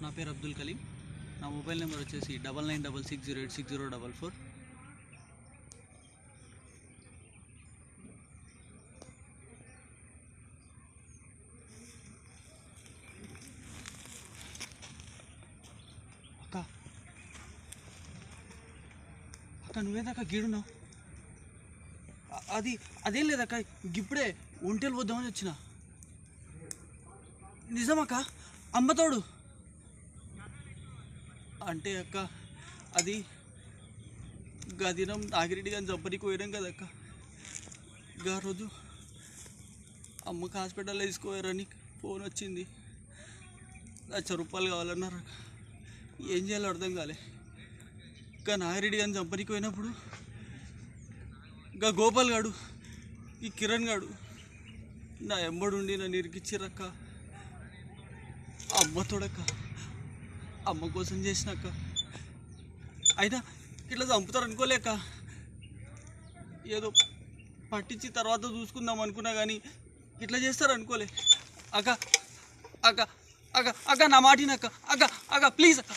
నా పేరు అబ్దుల్ కలీం. నా మొబైల్ నెంబర్ వచ్చేసి 9966086044. అక్క అక్క నువ్వేదాకా గీడున్నావు? అదేం లేదక్క, ఇప్పుడే ఒంటేలు పోద్దామని వచ్చిన. నిజమక్క? అమ్మతోడు అంటే అక్క, అది గదినం నాగిరెడ్డి కానీ జబ్బరికి పోయినాం కదక్క. గా రోజు అమ్మకి హాస్పిటల్లో తీసుకోవారని ఫోన్ వచ్చింది. 1,00,000 రూపాయలు కావాలన్నారు. ఏం చేయాలో అర్థం కాలే. ఇంకా నాగిరెడ్డి కానీ జబ్బరికి పోయినప్పుడు ఇంకా గోపాల్ గాడు, ఈ కిరణ్ గాడు నా ఎంబడుండి నన్ను ఇరికిచ్చిరక్క. అమ్మతోడక్క, అమ్మ కోసం చేసినాక అయినా ఇట్లా చంపుతారు అనుకోలేక, ఏదో పట్టించి తర్వాత చూసుకుందాం అనుకున్నా కానీ ఇట్లా చేస్తారు అనుకోలే. అక్క అక్క అక్క అక్క నా మాటినక్క, అక్క అక్క ప్లీజ్ అక్క.